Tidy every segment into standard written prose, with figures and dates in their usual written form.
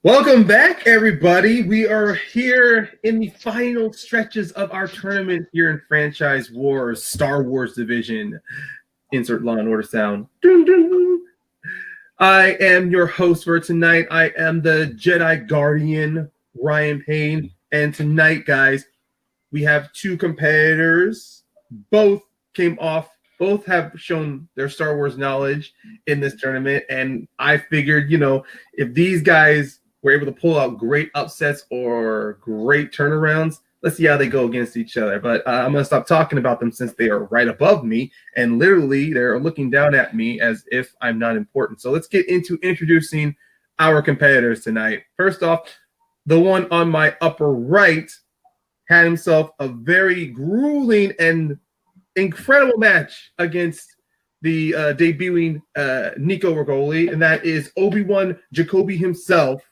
Welcome back, everybody. We are here in the final stretches of our tournament here in Franchise Wars, Star Wars Division. Insert Law and Order sound. Dun, dun. I am your host for tonight. I am the Jedi Guardian, Ryan Payne. And tonight, guys, we have two competitors. Both have shown their Star Wars knowledge in this tournament. And I figured, if these guys were able to pull out great upsets or great turnarounds, let's see how they go against each other. But I'm going to stop talking about them since they are right above me. And literally, they're looking down at me as if I'm not important. So let's get into introducing our competitors tonight. First off, the one on my upper right had himself a very grueling and incredible match against the debuting Nico Rigoli, and that is Obi-Wan Jacoby himself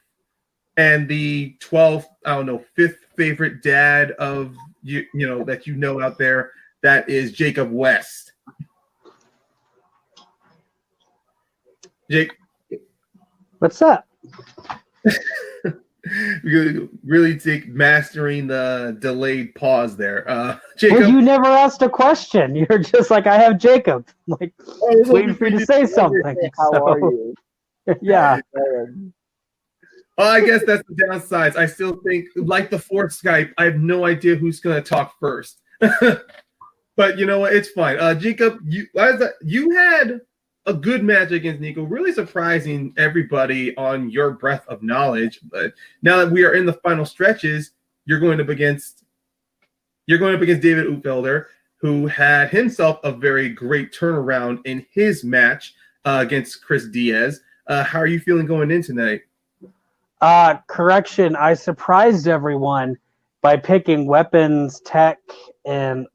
and the 5th favorite dad of that out there, that is Jacob West. Jake, what's up? really take mastering the delayed pause there. Jacob, well, you never asked a question. You're just like, I have Jacob. I'm waiting for you to say something. How are you? Yeah. Well, I guess that's the downsides. I still think, like the fourth Skype, I have no idea who's going to talk first. But you know what? It's fine. Jacob, you had a good match against Nico, really surprising everybody on your breadth of knowledge. But now that we are in the final stretches, you're going up against David Uhlfelder, who had himself a very great turnaround in his match against Chris Diaz. How are you feeling going in tonight? Correction, I surprised everyone by picking weapons, tech, and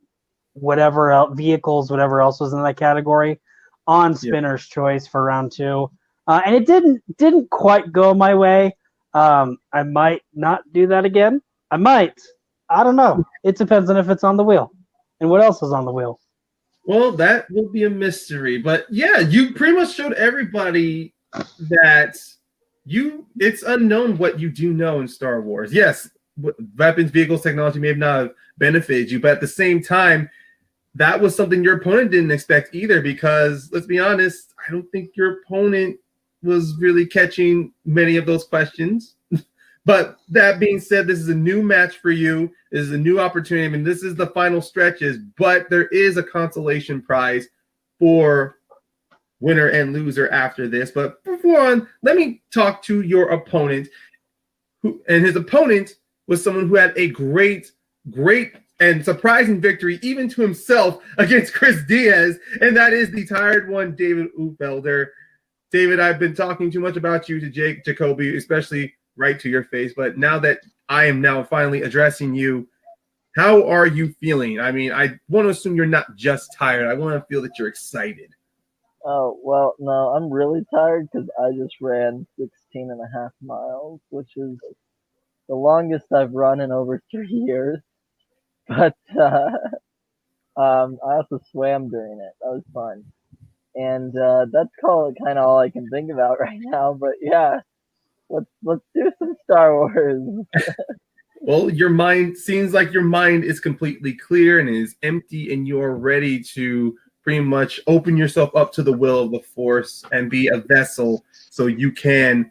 whatever else, vehicles, whatever else was in that category on Spinner's Choice for round 2. And it didn't quite go my way. I might not do that again. I might. I don't know. It depends on if it's on the wheel and what else is on the wheel. Well, that will be a mystery. But yeah, you pretty much showed everybody that it's unknown what you do know in Star Wars. Yes, weapons, vehicles, technology may have not benefited you, but at the same time, that was something your opponent didn't expect either, because let's be honest, I don't think your opponent was really catching many of those questions. But that being said, this is a new match for you. This is a new opportunity. I mean, this is the final stretches, but there is a consolation prize for winner and loser after this. But before on, let me talk to your opponent. And his opponent was someone who had a great and surprising victory, even to himself, against Chris Diaz, and that is the tired one, David Uhlfelder. David, I've been talking too much about you to Jacoby, especially right to your face, but now that I am now finally addressing you, how are you feeling? I mean, I want to assume you're not just tired. I want to feel that you're excited. Oh, well, no, I'm really tired because I just ran 16 and a half miles, which is the longest I've run in over 3 years. But I also swam during it. That was fun. And that's kind of all I can think about right now. But yeah, let's do some Star Wars. Well, seems like your mind is completely clear and is empty, and you're ready to pretty much open yourself up to the will of the Force and be a vessel so you can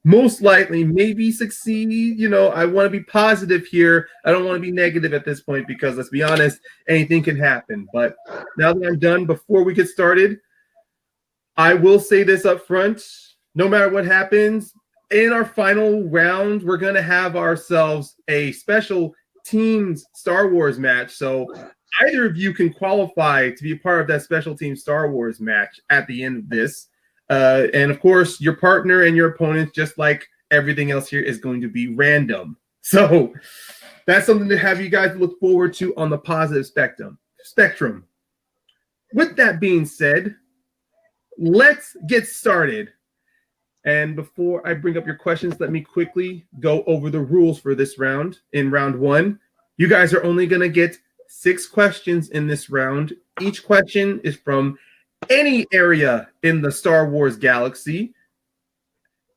most likely maybe succeed. I want to be positive here. I don't want to be negative at this point because, let's be honest, anything can happen. But now that I'm done, before we get started, I will say this up front. No matter what happens, in our final round, we're going to have ourselves a special teams Star Wars match. So either of you can qualify to be a part of that special team Star Wars match at the end of this. And of course, your partner and your opponent, just like everything else here, is going to be random. So that's something to have you guys look forward to on the positive spectrum. With that being said, let's get started. And before I bring up your questions, let me quickly go over the rules for this round. In round 1, you guys are only going to get 6 questions in this round. Each question is from any area in the Star Wars galaxy.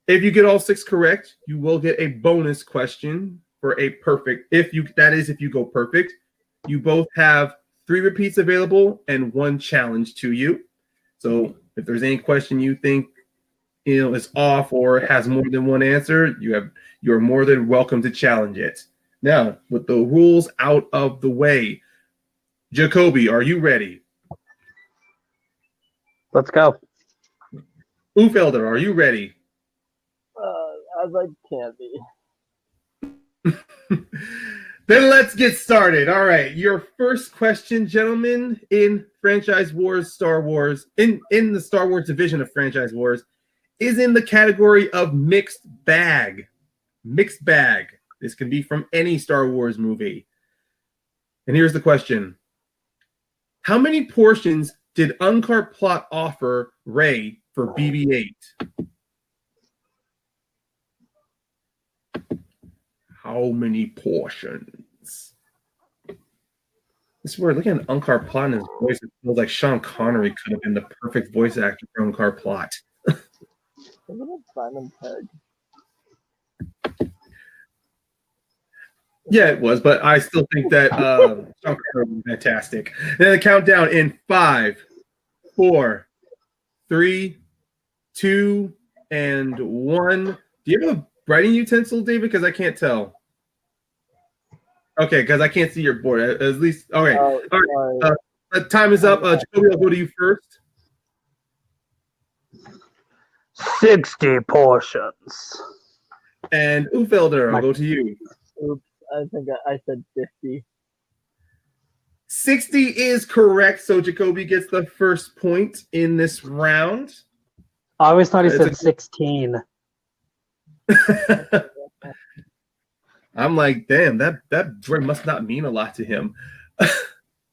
If you get all 6 correct, you will get a bonus question for a perfect. If you go perfect, you both have 3 repeats available and 1 challenge to you. So if there's any question you think is off or has more than 1 answer, you're more than welcome to challenge it. Now, with the rules out of the way, Jacoby, are you ready? Let's go. Uhlfelder, are you ready? As I can be. Then let's get started. All right, your first question, gentlemen, in Franchise Wars Star Wars, in the Star Wars division of Franchise Wars, is in the category of mixed bag. Mixed bag. This can be from any Star Wars movie. And here's the question. How many portions did Unkar Plot offer Rey for BB-8? How many portions? This is where looking at Unkar Plot and his voice, it feels like Sean Connery could have been the perfect voice actor for Unkar Plot. Isn't it Simon Pegg? Yeah, it was, but I still think that Sean Connery was fantastic. And then the countdown in 5, 4, 3, 2, and 1. Do you have a writing utensil, David? Because I can't tell. Okay, because I can't see your board. At least, okay. All right. Time is up. Jacoby, I'll go to you first. 60 portions. And Uhlfelder, I'll go to you. Oops, I think I said 50. 60 is correct, so Jacoby gets the first point in this round. I always thought he said 16. I'm like, damn, that droid must not mean a lot to him.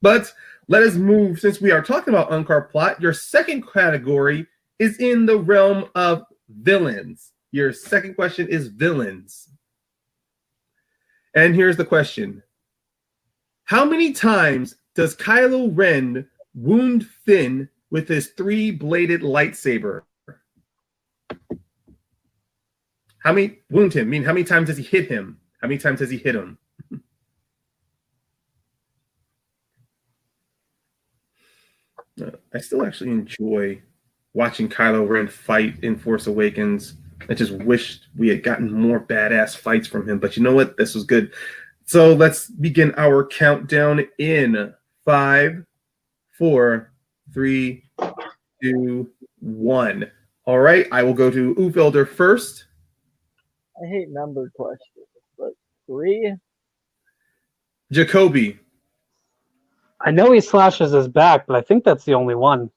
But let us move, since we are talking about Unkar Plot, your second category is in the realm of villains. Your second question is villains. And here's the question. How many times does Kylo Ren wound Finn with his 3-bladed lightsaber? How many wound him? I mean, how many times does he hit him? How many times has he hit him? I still actually enjoy watching Kylo Ren fight in Force Awakens. I just wished we had gotten more badass fights from him. But you know what? This was good. So let's begin our countdown in 5, 4, 3, 2, 1. All right, I will go to Uhlfelder first. I hate number questions, but 3? Jacoby. I know he slashes his back, but I think that's the only one.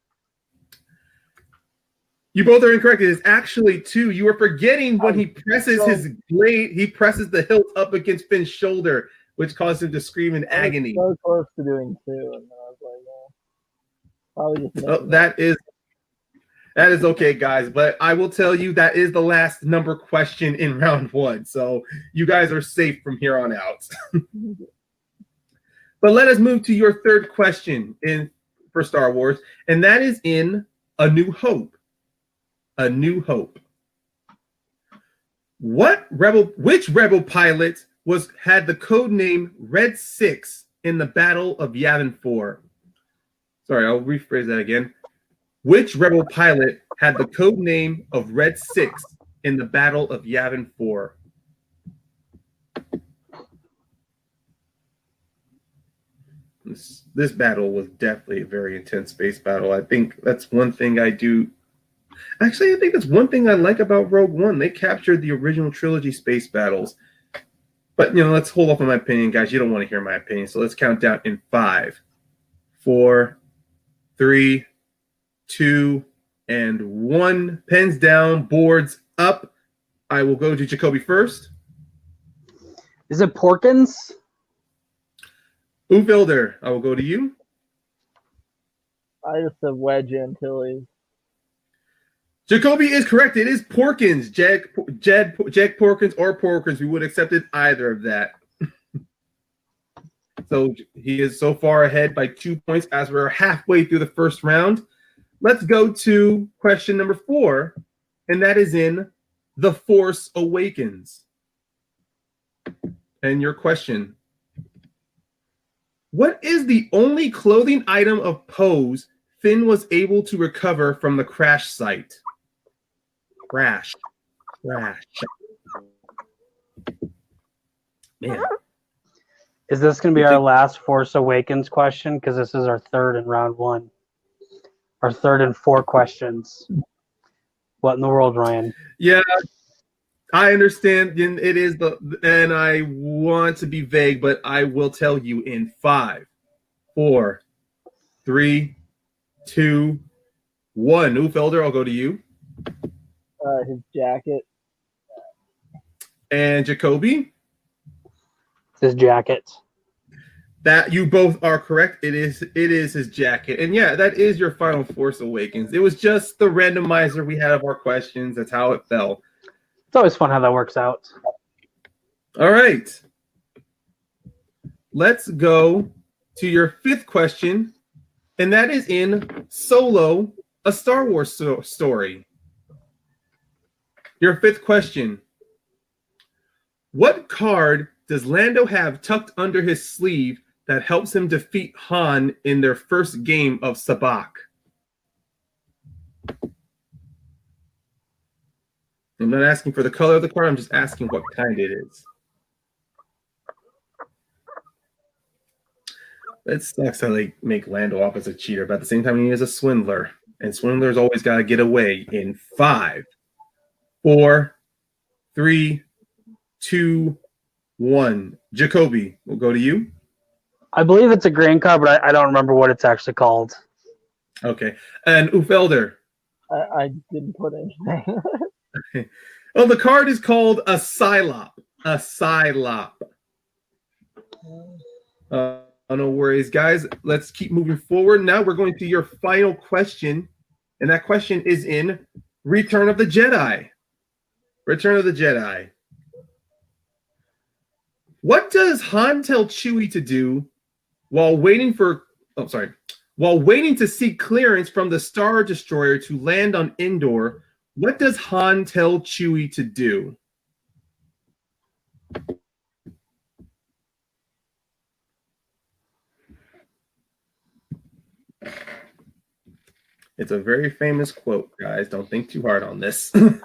You both are incorrect. It is actually 2. You are forgetting when he presses his blade, he presses the hilt up against Finn's shoulder, which caused him to scream in agony. So close to doing 2, and then I was like, probably just that is okay, guys. But I will tell you that is the last number question in round 1. So you guys are safe from here on out. But let us move to your third question for Star Wars, and that is in A New Hope. A New Hope. Which rebel pilot had the code name Red 6 in the Battle of Yavin 4? Sorry, I'll rephrase that again. Which rebel pilot had the code name of Red 6 in the Battle of Yavin 4? This battle was definitely a very intense space battle. I think that's one thing I do. Actually, I think that's one thing I like about Rogue One. They captured the original trilogy space battles. But, let's hold off on my opinion, guys. You don't want to hear my opinion. So let's count down in 5, 4, 3, 2, and 1. Pens down, boards up. I will go to Jacoby first. Is it Porkins? Uhlfelder, I will go to you. I just said Wedge Antilles. Jacoby is correct. It is Porkins. Jack Porkins or Porkins. We would have accepted either of that. So he is so far ahead by 2 points as we're halfway through the first round. Let's go to question number 4, and that is in The Force Awakens. And your question: what is the only clothing item of Poe's Finn was able to recover from the crash site? Crash. Man. Is this going to be our last Force Awakens question? Because this is our third in round one. Our third and 4 questions. What in the world, Ryan? Yeah, I understand. It is and I want to be vague, but I will tell you in 5, 4, 3, 2, 1. Uhlfelder, I'll go to you. His jacket. And Jacoby? His jacket. That you both are correct. It is his jacket. And yeah, that is your final Force Awakens. It was just the randomizer we had of our questions. That's how it fell. It's always fun how that works out. All right. Let's go to your 5th question, and that is in Solo, a Star Wars story. Your 5th question. What card does Lando have tucked under his sleeve that helps him defeat Han in their first game of Sabacc? I'm not asking for the color of the card. I'm just asking what kind it is. It sucks how they make Lando off as a cheater, but at the same time, he is a swindler. And swindlers always got to get away in 5, 4, 3, 2, 1. Jacoby, we'll go to you. I believe it's a green card, but I don't remember what it's actually called. Okay. And Uhlfelder. I didn't put anything. Well, the card is called a Psylop. A Psylop. No worries, guys. Let's keep moving forward. Now we're going to your final question, and that question is in Return of the Jedi. Return of the Jedi. What does Han tell Chewie to do while waiting to seek clearance from the Star Destroyer to land on Endor? What does Han tell Chewie to do? It's a very famous quote, guys. Don't think too hard on this. I'm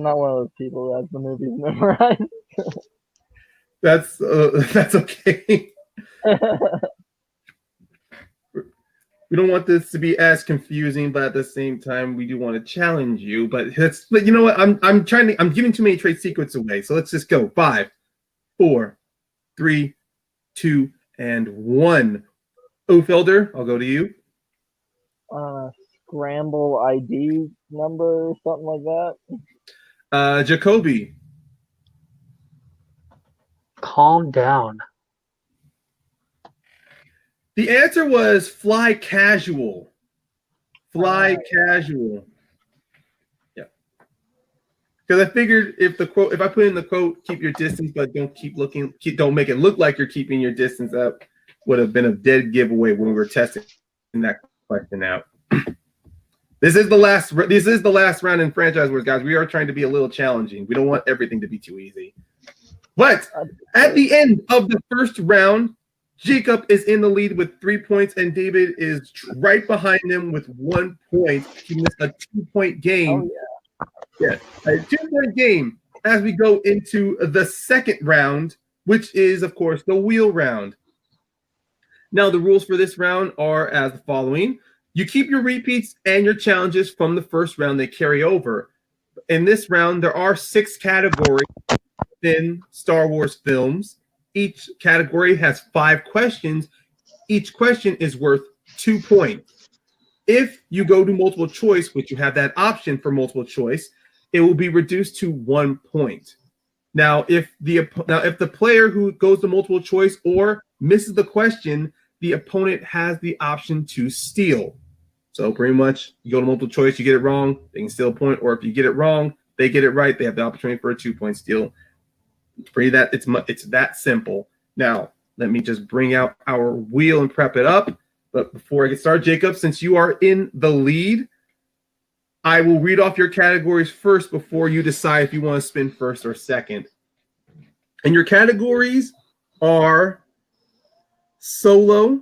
not one of those people that has the movies memorized. That's okay. We don't want this to be as confusing, but at the same time, we do want to challenge you. But you know what? I'm giving too many trade secrets away. So let's just go. 5, 4, 3, 2, and 1. Uhlfelder, I'll go to you. Scramble ID number or something like that. Jacoby. Calm down. The answer was fly casual. Fly casual. Yeah. Because I figured if I put in the quote, keep your distance, but don't keep looking, don't make it look like you're keeping your distance up, would have been a dead giveaway when we were testing that question out. This is the last round in Franchise Wars, guys. We are trying to be a little challenging. We don't want everything to be too easy. But at the end of the first round, Jacob is in the lead with 3 points, and David is right behind him with 1 point. He missed a 2-point game. Oh, yeah. Yeah, a 2-point game as we go into the second round, which is, of course, the wheel round. Now, the rules for this round are as the following. You keep your repeats and your challenges from the first round. They carry over. In this round, there are 6 categories in Star Wars films. Each category has 5 questions. Each question is worth 2 points. If you go to multiple choice, which you have that option for multiple choice, it will be reduced to 1 point. Now, if the player who goes to multiple choice or misses the question, the opponent has the option to steal. So pretty much, you go to multiple choice, you get it wrong, they can steal a point, or if you get it wrong, they get it right, they have the opportunity for a 2-point steal. It's that simple. Now, let me just bring out our wheel and prep it up. But before I get started, Jacob, since you are in the lead, I will read off your categories first before you decide if you want to spin first or second. And your categories are Solo,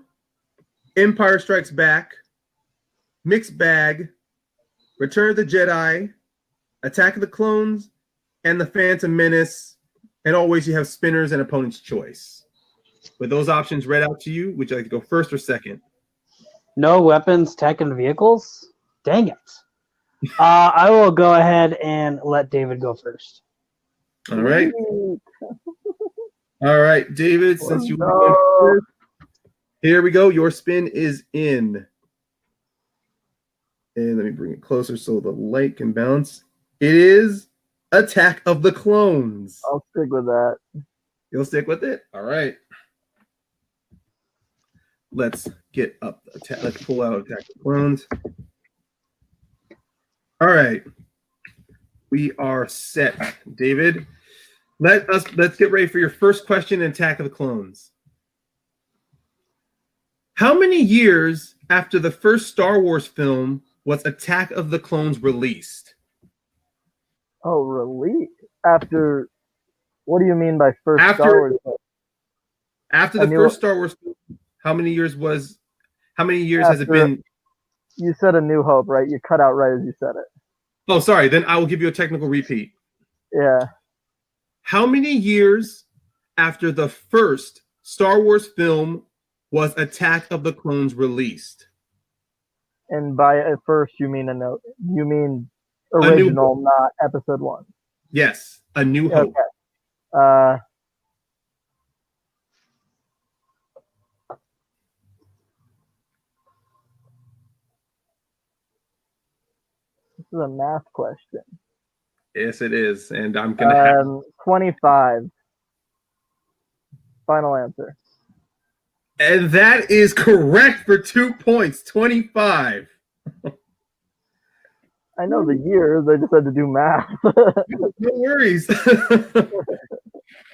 Empire Strikes Back, Mixed Bag, Return of the Jedi, Attack of the Clones, and The Phantom Menace. And always you have spinners and opponent's choice. With those options read out to you, would you like to go first or second? No weapons, tech, and vehicles? Dang it. I will go ahead and let David go first. All right. All right, David, since you went first, here we go. Your spin is in. And let me bring it closer so the light can bounce. It is Attack of the Clones. I'll stick with that. You'll stick with it? All right. Let's get up. Let's pull out Attack of the Clones. All right. We are set, David. Let's get ready for your first question in Attack of the Clones. How many years after the first Star Wars film was Attack of the Clones released? Oh, release after? What do you mean by first Star Wars film? After the first Star Wars film, how many years has it been? You said A New Hope, right? You cut out right as you said it. Oh, sorry. Then I will give you a technical repeat. Yeah. How many years after the first Star Wars film was Attack of the Clones released? And by first, you mean original, not episode 1. Yes, A New Hope. Okay. This is a math question. Yes, it is, and I'm gonna have 25. Final answer. And that is correct for 2 points. 25. I know the years. I just had to do math. No worries.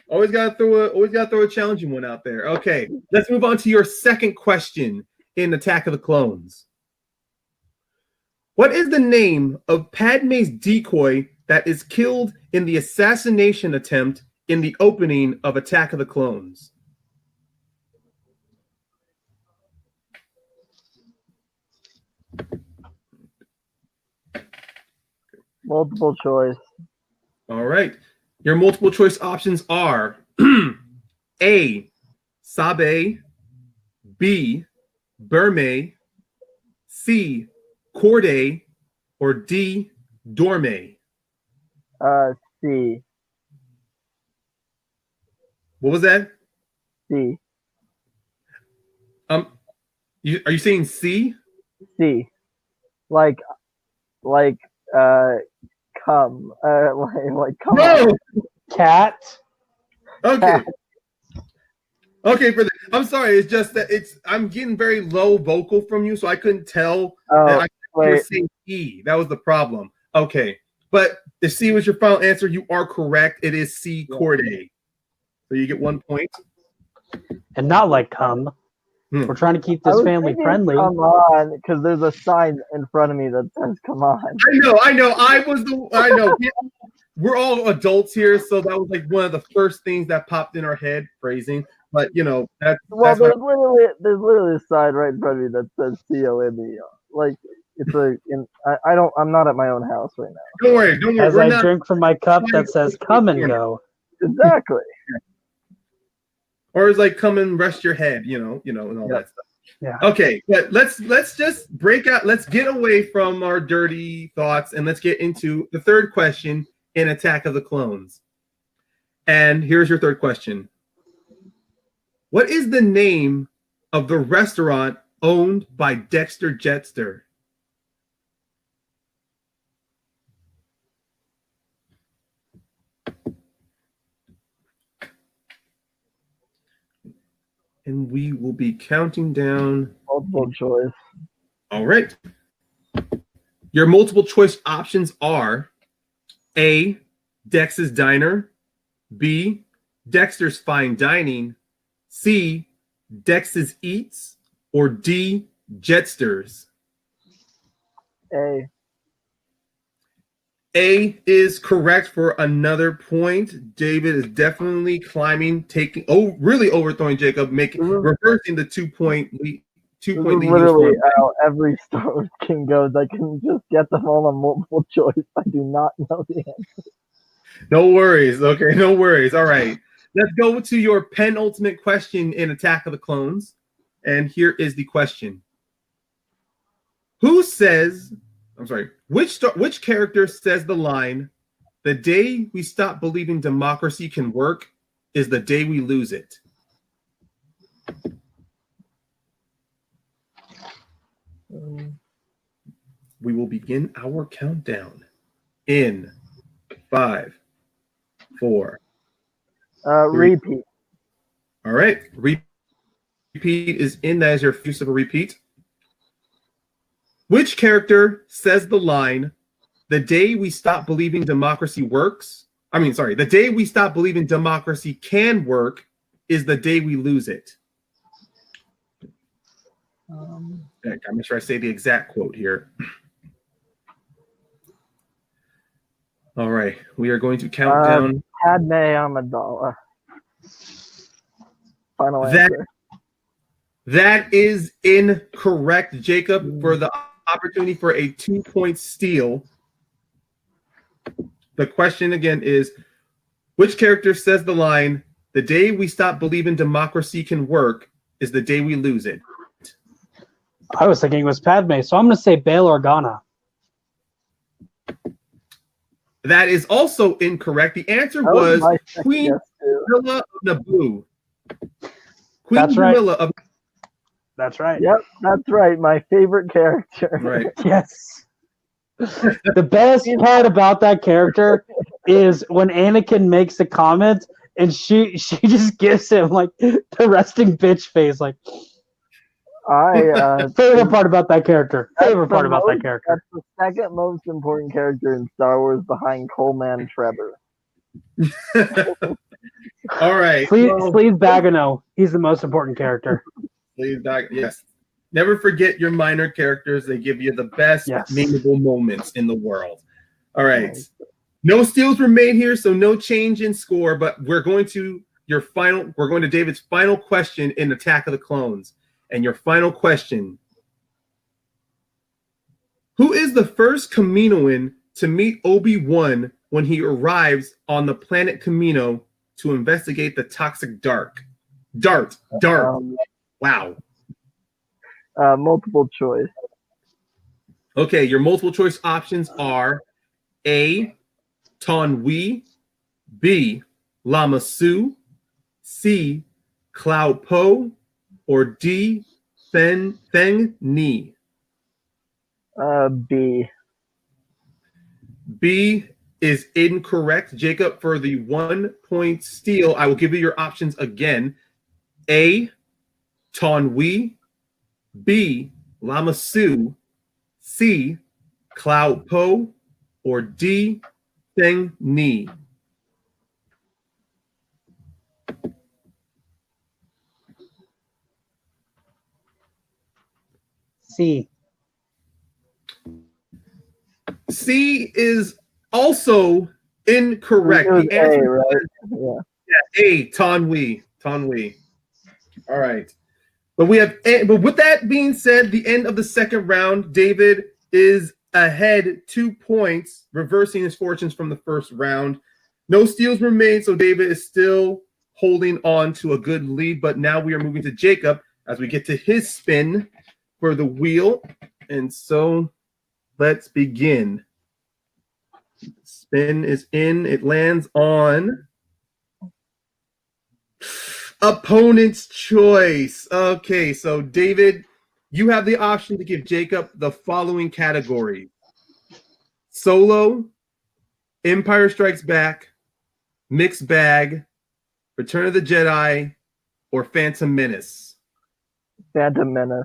Always gotta throw a challenging one out there. Okay, let's move on to your second question in Attack of the Clones. What is the name of Padme's decoy that is killed in the assassination attempt in the opening of Attack of the Clones? Multiple choice. All right. Your multiple choice options are A, Sabe, B, Burme, C, Corday, or D, Dorme. C. What was that? C. Are you saying C? C. Like come. Like come No. on. Cat. Okay. Okay, I'm sorry. It's just that I'm getting very low vocal from you, so I couldn't tell. Oh, You were saying E. That was the problem. Okay, but if C was your final answer, you are correct. It is C, Corday. So you get 1 point. And not like come. We're trying to keep this family friendly. Come on, because there's a sign in front of me that says "Come on." I know. I know. We're all adults here, so that was like one of the first things that popped in our head. Phrasing, but that's there's literally a sign right in front of me that says "COME." Like it's I'm not at my own house right now. Don't worry. As I drink from my cup that says "Come and go." Exactly. Or it's like come and rest your head, and all that stuff. Yeah. Okay, but let's just break out. Let's get away from our dirty thoughts and let's get into the third question in Attack of the Clones. And here's your third question. What is the name of the restaurant owned by Dexter Jetster? And we will be counting down. Multiple choice. All right. Your multiple choice options are A, Dex's Diner, B, Dexter's Fine Dining, C, Dex's Eats, or D, Jetster's. A. A is correct for another point. David is definitely climbing, really overthrowing Jacob, reversing the 2-point lead. This is 2-point lead. literally how every Star Wars game goes. I can just get them all on multiple choice. I do not know the answer. No worries. Okay, no worries. All right. Let's go to your penultimate question in Attack of the Clones. And here is the question. Which character says the line, "The day we stop believing democracy can work is the day we lose it"? We will begin our countdown in 5, 4. Repeat. All right. Repeat is in. That is your use of a repeat. Which character says the line, "The day we stop believing democracy works"? The day we stop believing democracy can work is the day we lose it. I'm not sure I say the exact quote here. All right. We are going to count down. Padme Amidala. Final answer. That is incorrect, Jacob, for the opportunity for a 2-point steal. The question again is, which character says the line, "The day we stop believing democracy can work is the day we lose it"? I was thinking it was Padme, so I'm going to say Bail Organa. That is also incorrect. The answer was Queen Camilla of Naboo. Queen Camilla of That's right. Yep, that's right. My favorite character. Right. Yes. The best part about that character is when Anakin makes the comment and she just gives him like the resting bitch face. Like, favorite part about that character. That's character. the second most important character in Star Wars behind Coleman Trevor. All right. Sleeve Bagano. He's the most important character. Yes. Never forget your minor characters. They give you the best memeable moments in the world. All right. No steals were made here, so no change in score, but we're going to David's final question in Attack of the Clones. And your final question: who is the first Kaminoan to meet Obi-Wan when he arrives on the planet Kamino to investigate the toxic dart? Wow. Multiple choice. Okay, your multiple choice options are A, Taun We, B, Lama Su, C, Cloud Po, or D, Feng Ni. B. B is incorrect. Jacob, for the 1-point steal, I will give you your options again. A, Taun We, B, Lama Su, C, Cloud Po, or D, Feng Ni. C. C is also incorrect. The answer right? A, Taun We. All right. But with that being said, the end of the second round, David is ahead 2 points, reversing his fortunes from the first round. No steals were made, so David is still holding on to a good lead. But now we are moving to Jacob as we get to his spin for the wheel. And so let's begin. Spin is in. It lands on opponent's choice. Okay, so David, you have the option to give Jacob the following category: Solo, Empire Strikes Back, Mixed Bag, Return of the Jedi, or Phantom Menace. Phantom Menace.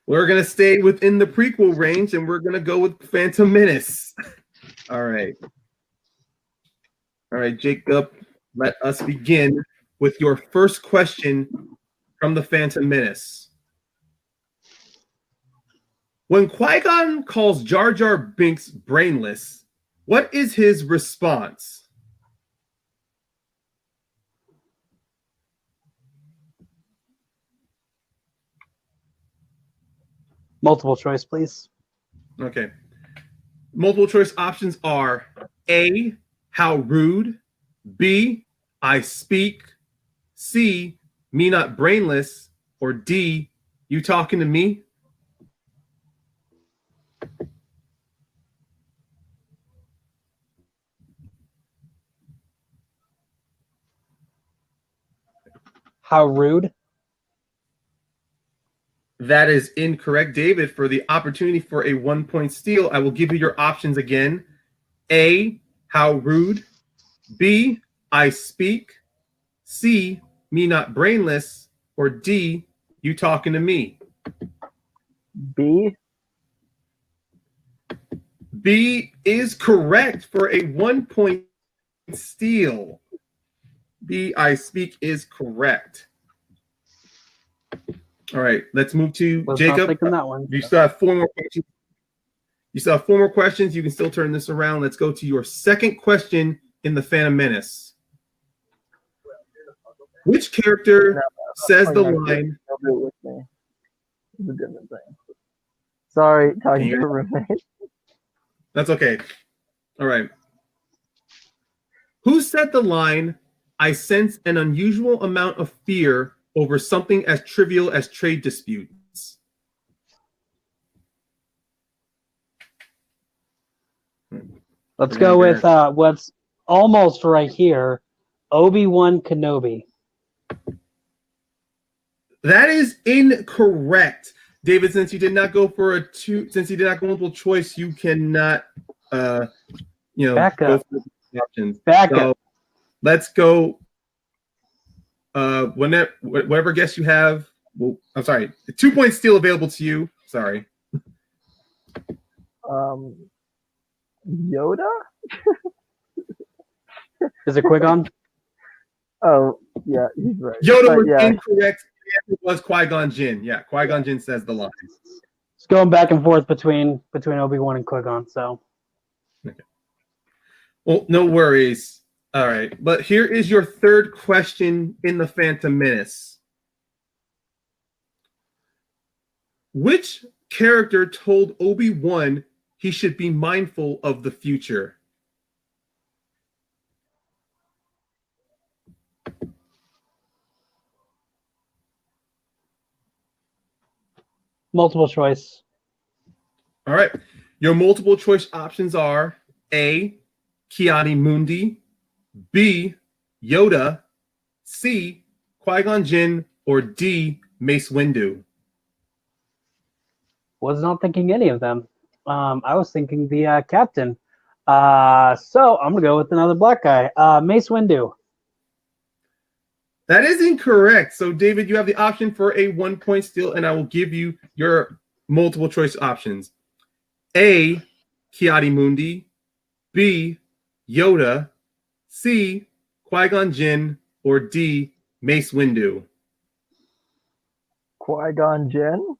We're going to stay within the prequel range, and we're going to go with Phantom Menace. All right. All right, Jacob, let us begin with your first question from the Phantom Menace. When Qui-Gon calls Jar Jar Binks brainless, what is his response? Multiple choice, please. Okay. Multiple choice options are A, how rude, B, I speak, C, me not brainless, or D, you talking to me? How rude. That is incorrect, David. For the opportunity for a 1-point steal, I will give you your options again. A, how rude, B, I speak, C, me not brainless, or D, you talking to me? B. B is correct for a 1-point steal. B, I speak is correct. All right, let's move to Was Jacob. not thinking that one. You still have 4 more questions. You still have 4 more questions. You can still turn this around. Let's go to your second question in the Phantom Menace. Which character says the line? I'll do it with me. It's a different thing. Sorry, talking to a roommate. That's okay. All right. Who said the line, I sense an unusual amount of fear over something as trivial as trade disputes? Let's go with what's almost right here, Obi-Wan Kenobi. That is incorrect. David, since you did not go for since you did not go multiple choice, you cannot Back go up. for the options. Back So up. let's go whatever guess you have. Well, I'm sorry. 2 points still available to you. Sorry. Yoda? Is it Qui-Gon? Oh, yeah, he's right. Yoda But was yeah, incorrect. It was Qui-Gon Jinn. Yeah, Qui-Gon Jinn says the line. It's going back and forth between Obi-Wan and Qui-Gon. So Okay. Well, no worries. All right, but here is your third question in the Phantom Menace. Which character told Obi-Wan he should be mindful of the future? multiple choice. All right. Your multiple choice options are A, Ki-Adi-Mundi, B, Yoda, C, Qui-Gon Jinn, or D, Mace Windu. Was not thinking any of them. I was thinking the captain. So I'm gonna go with another black guy, Mace Windu. That is incorrect. So, David, you have the option for a 1-point steal, and I will give you your multiple choice options. A, Ki-Adi-Mundi, B, Yoda, C, Qui-Gon Jinn, or D, Mace Windu. Qui-Gon Jinn?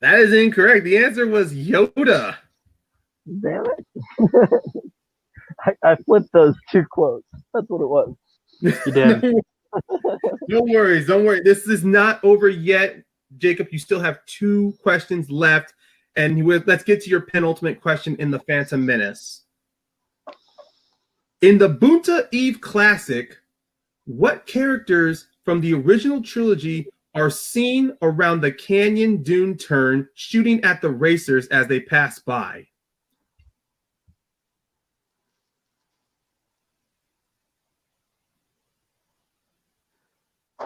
That is incorrect. The answer was Yoda. Damn it. I flipped those 2 quotes. That's what it was. You did. No worries. Don't worry. This is not over yet. Jacob, you still have 2 questions left. And let's get to your penultimate question in the Phantom Menace. In the Bunta Eve Classic, what characters from the original trilogy are seen around the Canyon Dune turn shooting at the racers as they pass by?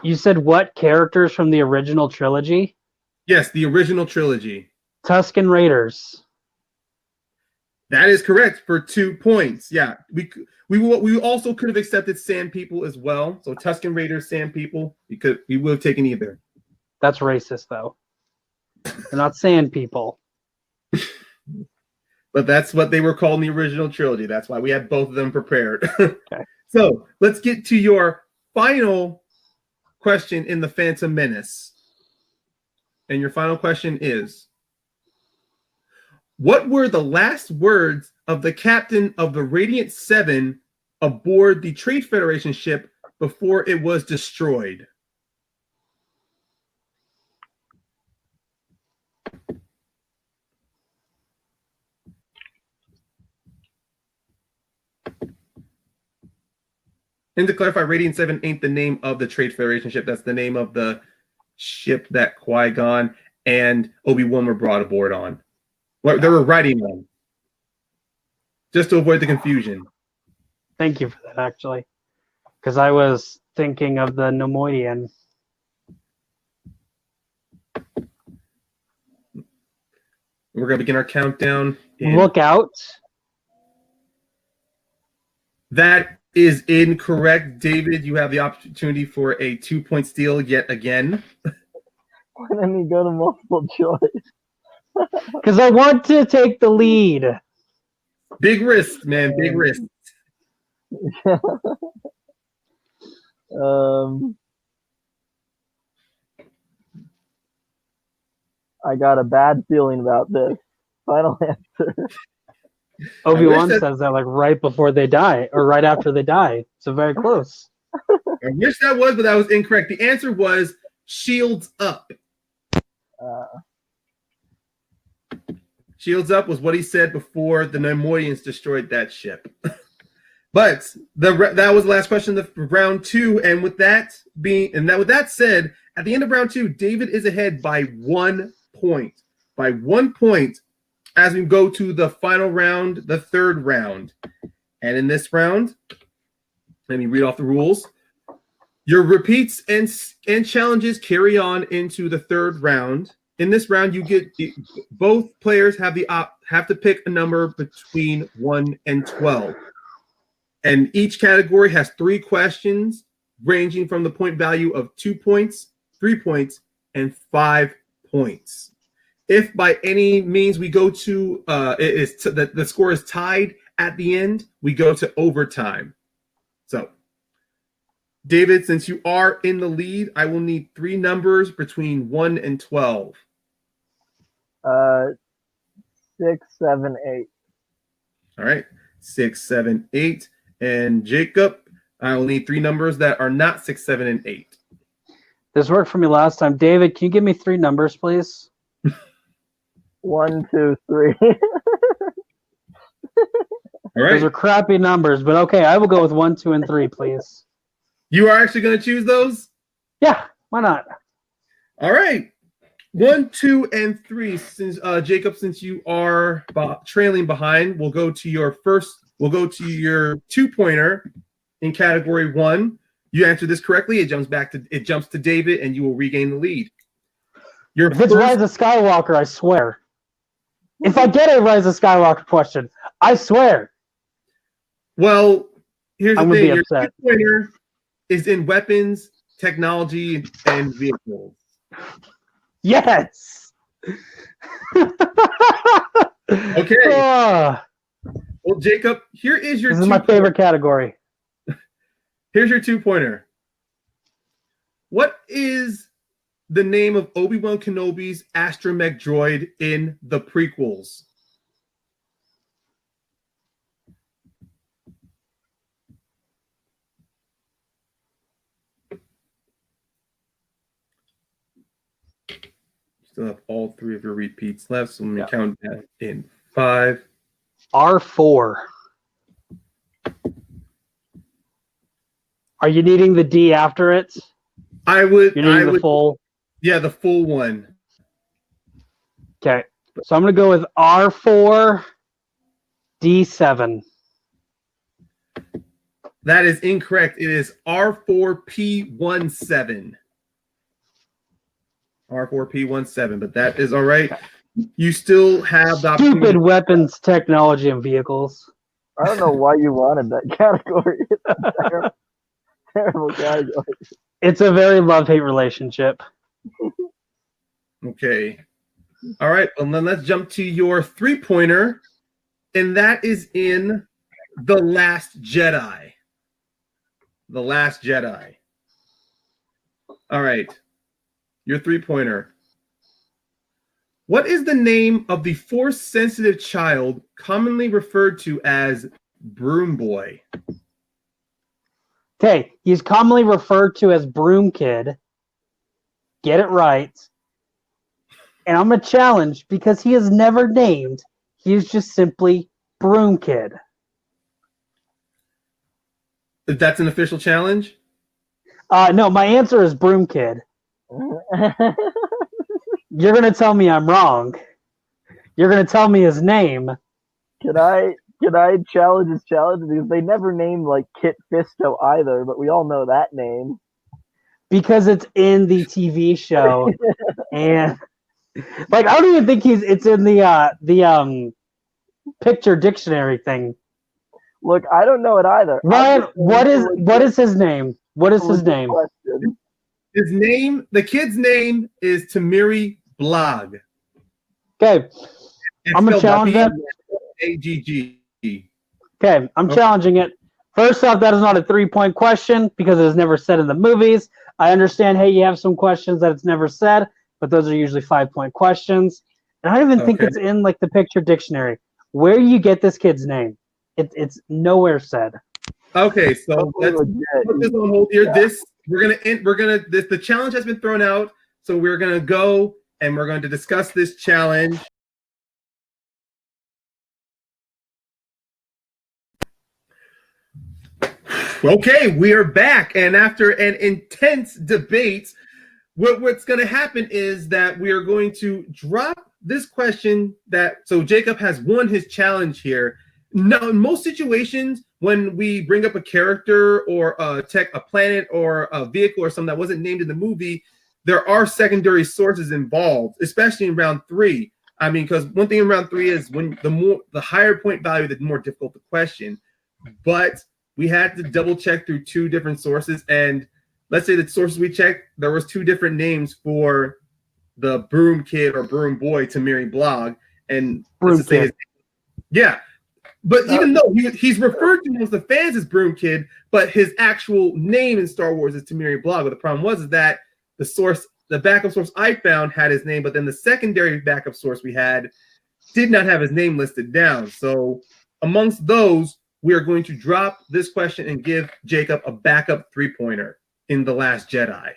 You said what characters from the original trilogy? Yes, the original trilogy. Tusken Raiders. That is correct for 2 points. Yeah, we also could have accepted Sand People as well. So Tusken Raiders, Sand People, we would have taken either. That's racist, though. They're not sand people. But that's what they were called in the original trilogy. That's why we had both of them prepared. Okay. So let's get to your final question in the Phantom Menace. And your final question is, what were the last words of the captain of the Radiant 7 aboard the Trade Federation ship before it was destroyed? And to clarify, Radiant 7 ain't the name of the Trade Federation ship. That's the name of the ship that Qui-Gon and Obi-Wan were brought aboard on. Well, they were riding on. Just to avoid the confusion. Thank you for that, actually. Because I was thinking of the Nemoidian. We're going to begin our countdown. Look out. That is incorrect. David, you have the opportunity for a 2-point steal yet again. Why didn't he go to multiple choice? Because I want to take the lead. Big risk, man. Big risk. I got a bad feeling about this. Final answer. Obi-Wan says that like right before they die, or right after they die. So very close. I wish that was, but that was incorrect. The answer was shields up. Shields up was what he said before the Nemoidians destroyed that ship. But that was the last question of round 2, and with that said, at the end of round 2, David is ahead by 1 point. By 1 point as we go to the final round, the third round. And in this round, let me read off the rules. Your repeats and challenges carry on into the third round. In this round, both players have to pick a number between 1 and 12. And each category has 3 questions ranging from the point value of 2 points, 3 points, and 5 points. If by any means we go to the score is tied at the end, we go to overtime. So, David, since you are in the lead, I will need 3 numbers between 1 and 12. 6, 7, 8. All right, 6, 7, 8. And Jacob, I will need 3 numbers that are not 6, 7, and 8. This worked for me last time. David, can you give me 3 numbers, please? 1, 2, 3. All right. Those are crappy numbers, but okay, I will go with 1, 2, and 3, please. You are actually going to choose those? Yeah, why not? All right. 1, 2, and 3. Since Jacob, since you are trailing behind, we'll go to your 2-pointer in category 1. You answer this correctly, it jumps to David, and you will regain the lead. If it's Rise of Skywalker, I swear. If I get a Rise of Skywalker question, I swear. Well, here's the thing. Your upset. 2-pointer is in weapons, technology, and vehicles. Yes. Okay. Well, Jacob, here is your. This is my favorite category. Here's your 2-pointer. What is the name of Obi-Wan Kenobi's astromech droid in the prequels? Still have all 3 of your repeats left, so let me count that in 5. R4. Are you needing the D after it? I would. You're needing the full. Yeah, the full one. Okay, so I'm gonna go with R4 D7. That is incorrect. It is R4P17. R4P17, but that is all right. You still have the opportunity. Stupid weapons, technology, and vehicles. I don't know why you wanted that category. Terrible category. It's a very love-hate relationship. Okay. All right. Well, then let's jump to your 3-pointer, and that is in The Last Jedi. The Last Jedi. All right. Your 3-pointer. What is the name of the force-sensitive child commonly referred to as Broom Boy? Okay, he's commonly referred to as Broom Kid. Get it right. And I'm a challenge because he is never named. He is just simply Broom Kid. That's an official challenge? No, my answer is Broom Kid. You're going to tell me I'm wrong. You're going to tell me his name. Can I challenge his challenge? Because they never named like Kit Fisto either, but we all know that name. Because it's in the TV show. And like I don't even think it's in the picture dictionary thing. Look, I don't know it either. Ryan, what is his name? What is his name? Question. The kid's name is Tamiri Blag. Okay, It's I'm gonna spelled challenge that. Agg. Okay, I'm challenging it. First off, that is not a 3-point question because it is never said in the movies. I understand, hey, you have some questions that it's never said, but those are usually 5-point questions. And I don't even think it's in like the picture dictionary. Where do you get this kid's name? It's nowhere said. Okay, so let's put this on hold here. Yeah. The challenge has been thrown out, so we're gonna go and we're going to discuss this challenge. Okay, we are back, and after an intense debate, what's going to happen is that we are going to drop this question. So Jacob has won his challenge here. Now, in most situations, when we bring up a character or a planet or a vehicle or something that wasn't named in the movie, there are secondary sources involved, especially in round 3. I mean, because one thing in round 3 is when the higher point value, the more difficult the question. But we had to double check through 2 different sources, and let's say the sources we checked, there was 2 different names for the Broom Kid or Broom Boy Tamiri Blag, and Broom Kid. Yeah, but even though he's referred to amongst the fans as Broom Kid, but his actual name in Star Wars is Tamiri Blag. But the problem was that the backup source I found had his name, but then the secondary backup source we had did not have his name listed down. So amongst those, we are going to drop this question and give Jacob a backup 3-pointer in The Last Jedi.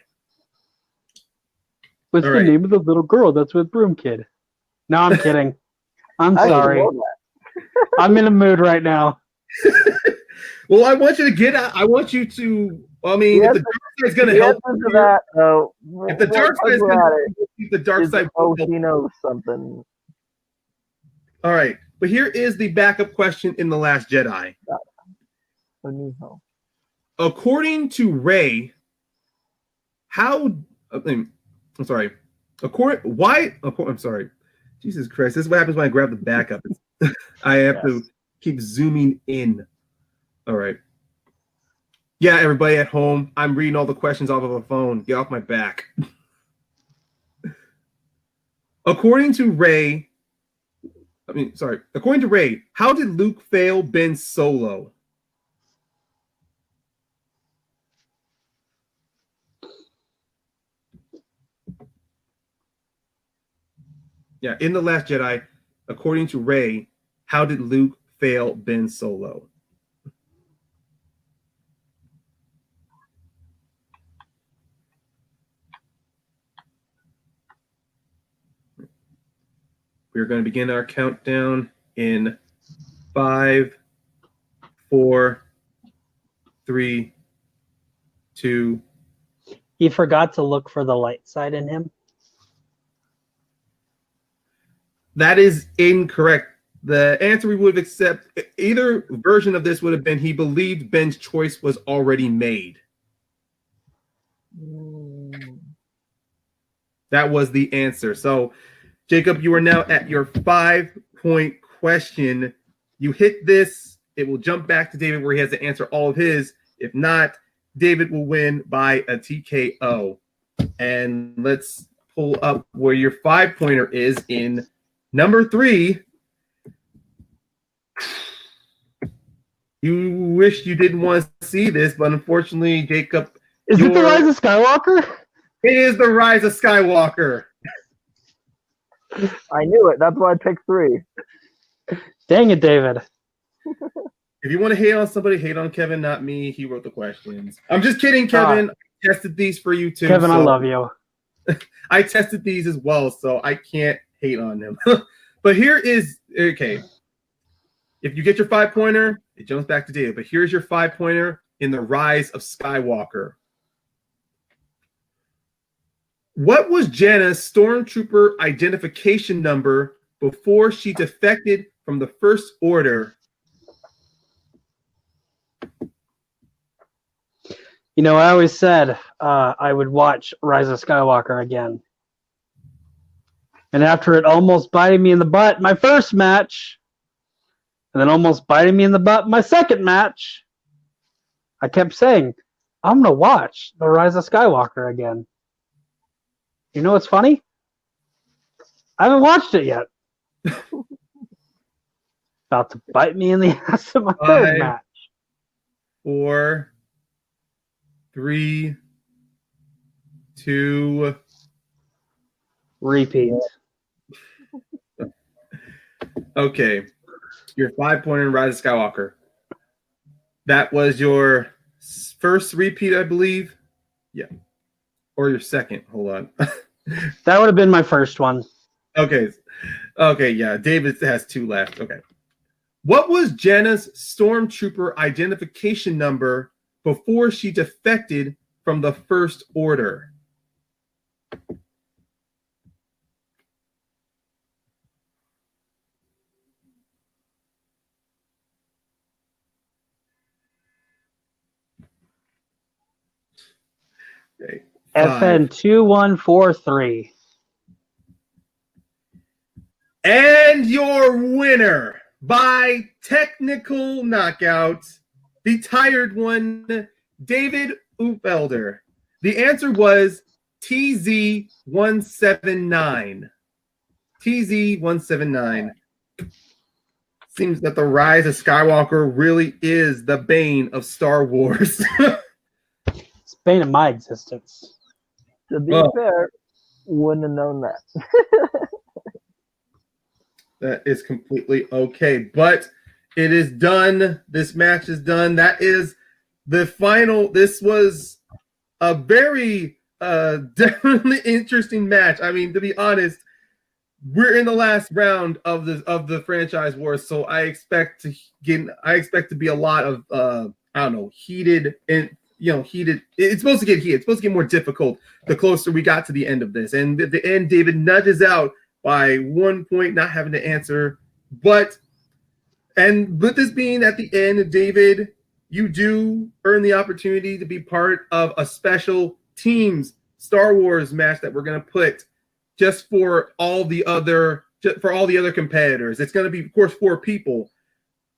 What's the name of the little girl that's with Broom Kid? No, I'm kidding. I'm sorry. I'm in a mood right now. Well, I want you to get out. I want you to. I mean, if the dark side's going to help you, that, if the dark side's going to keep the dark side, he knows something. All right, but here is the backup question in The Last Jedi. According to Rey, I'm sorry. I'm sorry. Jesus Christ! This is what happens when I grab the backup. I have to keep zooming in. All right. Yeah, everybody at home, I'm reading all the questions off of a phone. Get off my back. According to Rey, how did Luke fail Ben Solo? Yeah, in The Last Jedi, according to Rey, how did Luke fail Ben Solo? We're going to begin our countdown in 5, 4, 3, 2. He forgot to look for the light side in him. That is incorrect. The answer we would accept, either version of this would have been he believed Ben's choice was already made. That was the answer. So, Jacob, you are now at your 5-point question. You hit this, it will jump back to David where he has to answer all of his. If not, David will win by a TKO. And let's pull up where your 5-pointer is in number 3. You wish you didn't want to see this, but unfortunately, Jacob... Is it The Rise of Skywalker? It is The Rise of Skywalker. I knew it. That's why I picked 3. Dang it, David. If you want to hate on somebody, hate on Kevin, not me. He wrote the questions. I'm just kidding, Kevin. I tested these for you too. Kevin, I love you. I tested these as well, so I can't hate on them. But here is okay. If you get your 5-pointer, it jumps back to David. But here's your 5-pointer in the Rise of Skywalker. What was Janna's stormtrooper identification number before she defected from the First Order? You know, I always said I would watch Rise of Skywalker again. And after it almost bited me in the butt my first match, and then almost biting me in the butt my second match, I kept saying, I'm going to watch The Rise of Skywalker again. You know what's funny? I haven't watched it yet. About to bite me in the ass in my third match. 4, 3, 2. Repeat. Okay. Your 5-pointer in Rise of Skywalker. That was your first repeat, I believe. Yeah. Or your second. Hold on. That would have been my first one. Okay. Okay, yeah. David has 2 left. Okay. What was Janna's stormtrooper identification number before she defected from the First Order? Okay. 5. FN 2143. And your winner by technical knockout, the tired one, David Uhlfelder. The answer was TZ179. TZ179. Seems that the Rise of Skywalker really is the bane of Star Wars. It's bane of my existence. To be fair, wouldn't have known that. That is completely okay. But it is done. This match is done. That is the final. This was a very definitely interesting match. I mean, to be honest, we're in the last round of the franchise wars, so I expect to be a lot of I don't know, heated and heated. It's supposed to get heated. It's supposed to get more difficult the closer we got to the end of this. And at the end, David nudges out by 1 point, not having to answer. But with this being at the end, David, you do earn the opportunity to be part of a special teams Star Wars match that we're going to put just for all the other competitors. It's going to be, of course, 4 people.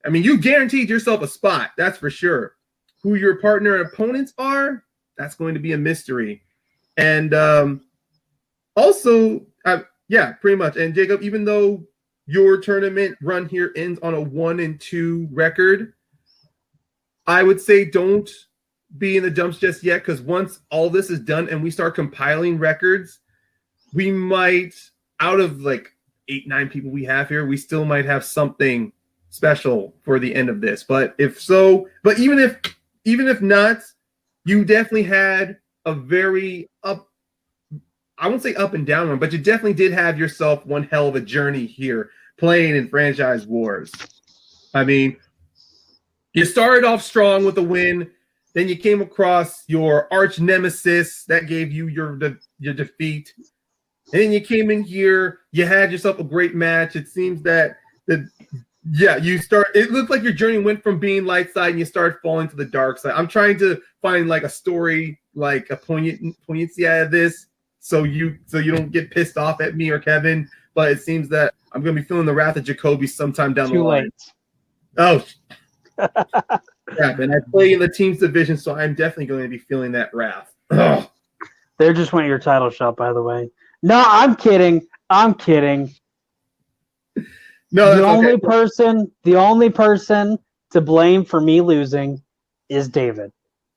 I mean, you guaranteed yourself a spot, that's for sure. Who your partner and opponents are, that's going to be a mystery. And yeah, pretty much. And Jacob, even though your tournament run here ends on a 1-2 record, I would say don't be in the dumps just yet, because once all this is done and we start compiling records, we might, out of like 8-9 people we have here, we still might have something special for the end of this. But if so, but even if not, you definitely had a very I won't say up and down one, but you definitely did have yourself one hell of a journey here playing in Franchise Wars. I mean, you started off strong with a win, then you came across your arch nemesis that gave you your defeat. And then you came in here, you had yourself a great match. It seems that it looked like your journey went from being light side and you started falling to the dark side. I'm trying to find like a story, like a poignancy out of this, so you don't get pissed off at me or Kevin. But it seems that I'm going to be feeling the wrath of Jacoby sometime down the line. Oh, crap. And I play in the teams division, so I'm definitely going to be feeling that wrath. Ugh. They just went your title shot, by the way. No, I'm kidding. No, the only person to blame for me losing is David.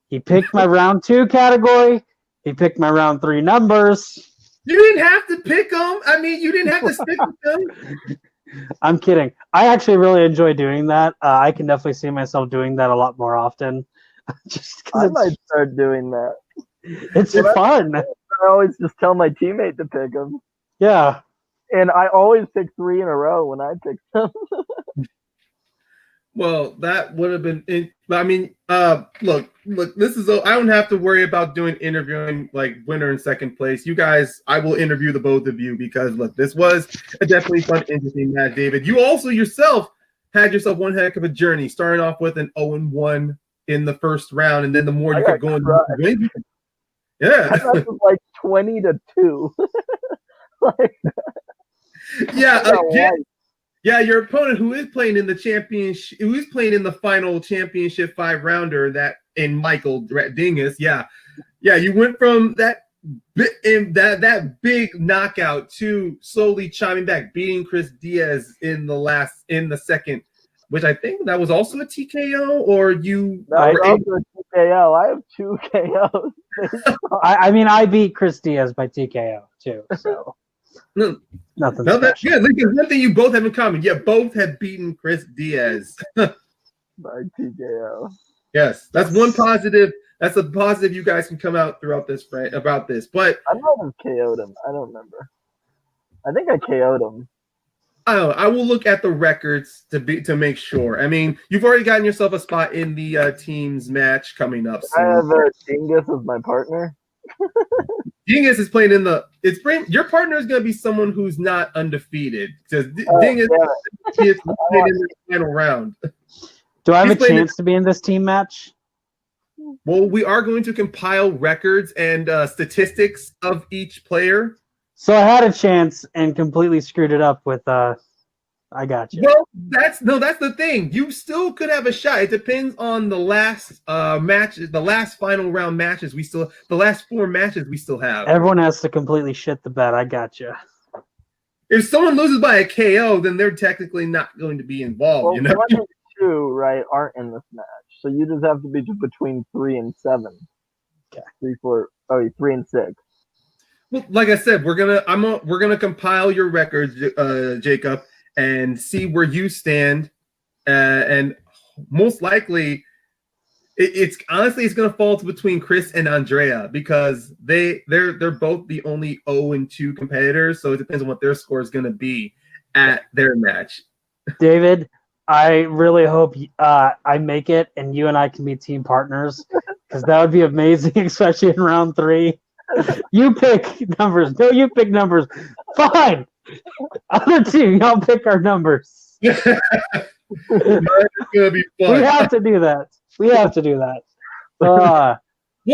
He picked my round 2 category. He picked my round 3 numbers. You didn't have to pick them. I mean, you didn't have to stick with them. I'm kidding. I actually really enjoy doing that. I can definitely see myself doing that a lot more often. Just I because might start doing that. it's Well, fun. I always just tell my teammate to pick them, Yeah. and I always pick 3 in a row when I pick them. Well, that would have been. I mean, look. This is. I don't have to worry about doing interviewing like winner and second place. You guys, I will interview the both of you because look, this was a definitely fun, interesting match, David. You also yourself had yourself one heck of a journey, starting off with an 0-1 in the first round, and then the more you kept going, yeah, I thought it was like 20-2. Like, yeah. I don't know why. Yeah, your opponent who is playing in the championship, who is playing in the final championship 5-rounder, that in Michael Dingus, yeah, you went from that big knockout to slowly chiming back, beating Chris Diaz in the second, which I think that was also a TKO, or you? That was also a TKO. I have 2 KOs. I mean, I beat Chris Diaz by TKO too, so nothing No, that's special. good. There's one thing you both have in common. You both have beaten Chris Diaz. By TKO. Yes, that's one positive. That's a positive you guys can come out throughout this about this. But I might have KO'd him. I don't remember. I think I KO'd him. I don't know. I will look at the records to make sure. I mean, you've already gotten yourself a spot in the teams match coming up soon. I have Dingus as my partner. Dingus is playing in the. Your partner is going to be someone who's not undefeated because Dingus is playing in the final round. Do I have a chance to be in this team match? Well, we are going to compile records and statistics of each player. So I had a chance and completely screwed it up with. I got you. Well, that's the thing. You still could have a shot. It depends on the last matches, the last final round matches. The last 4 matches we still have. Everyone has to completely shit the bed. I got you. If someone loses by a KO, then they're technically not going to be involved. Well, you know, 1 and 2, right, aren't in this match. So you just have to be between 3 and 7. Okay. 3, 4. Oh, 3 and 6. well, like I said, we're gonna compile your records, Jacob, and see where you stand, and most likely, it's honestly going to fall between Chris and Andrea because they're both the only 0-2 competitors, so it depends on what their score is going to be at their match. David, I really hope I make it and you and I can be team partners because that would be amazing, especially in round 3. You pick numbers. No, you pick numbers. Fine. Other team, y'all pick our numbers. It's gonna be fun. We have to do that. Well,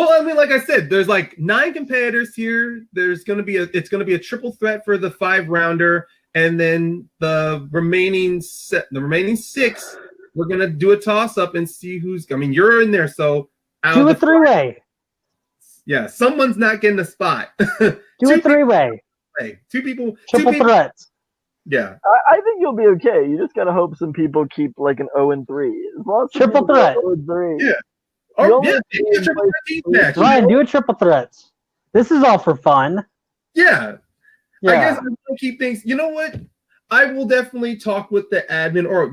I mean, like I said, there's like 9 competitors here. It's gonna be a triple threat for the 5-rounder, and then the remaining 6, we're gonna do a toss up and see who's. I mean, you're in there, so do a 3-way. Yeah, someone's not getting a spot. Do a 3-way. 2 people. Triple threat. Yeah. I think you'll be okay. You just gotta hope some people keep like an 0-3. As long as triple threat. 0-3. Yeah. Match. Ryan, do a triple threat. This is all for fun. Yeah. I guess I'm gonna keep things. You know what? I will definitely talk with the admin, or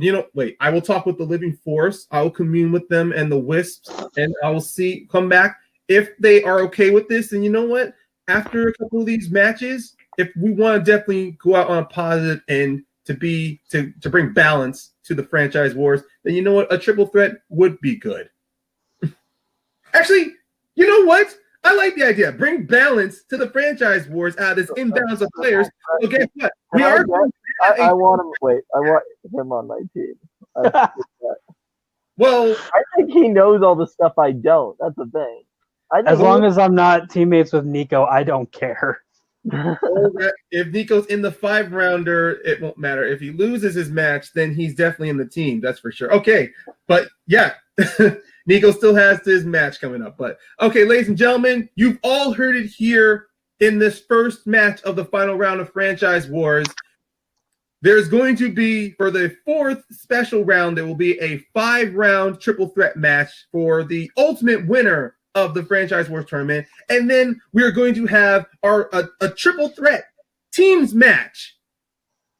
I will talk with the Living Force. I will commune with them and the Wisps, and I will come back if they are okay with this. And you know what? After a couple of these matches, if we want to definitely go out on a positive end to bring balance to the franchise wars, then you know what? A triple threat would be good. Actually, you know what? I like the idea. Bring balance to the franchise wars out of this imbalance of players. So guess what? I want him. Wait, I want him on my team. Well, I think he knows all the stuff I don't. That's the thing. As long as I'm not teammates with Nico, I don't care. If Nico's in the 5-rounder, it won't matter. If he loses his match, then he's definitely in the team. That's for sure. Okay, but yeah, Nico still has his match coming up. But okay, ladies and gentlemen, you've all heard it here in this first match of the final round of Franchise Wars. There's going to be, for the 4th special round, there will be a 5-round triple threat match for the ultimate winner of the Franchise Wars tournament. And then we're going to have a triple threat teams match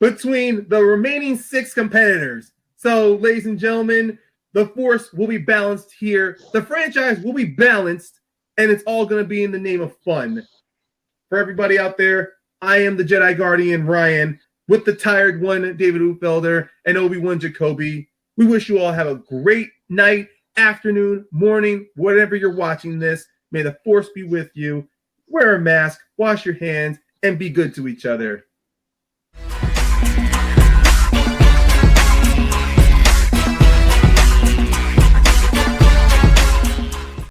between the remaining 6 competitors. So, ladies and gentlemen, the force will be balanced here. The franchise will be balanced, and it's all going to be in the name of fun. For everybody out there, I am the Jedi Guardian, Ryan, with the tired one, David Uhlfelder, and Obi-Wan Jacoby. We wish you all have a great night, afternoon, morning, whatever you're watching this. May the force be with you. Wear a mask, wash your hands, and be good to each other.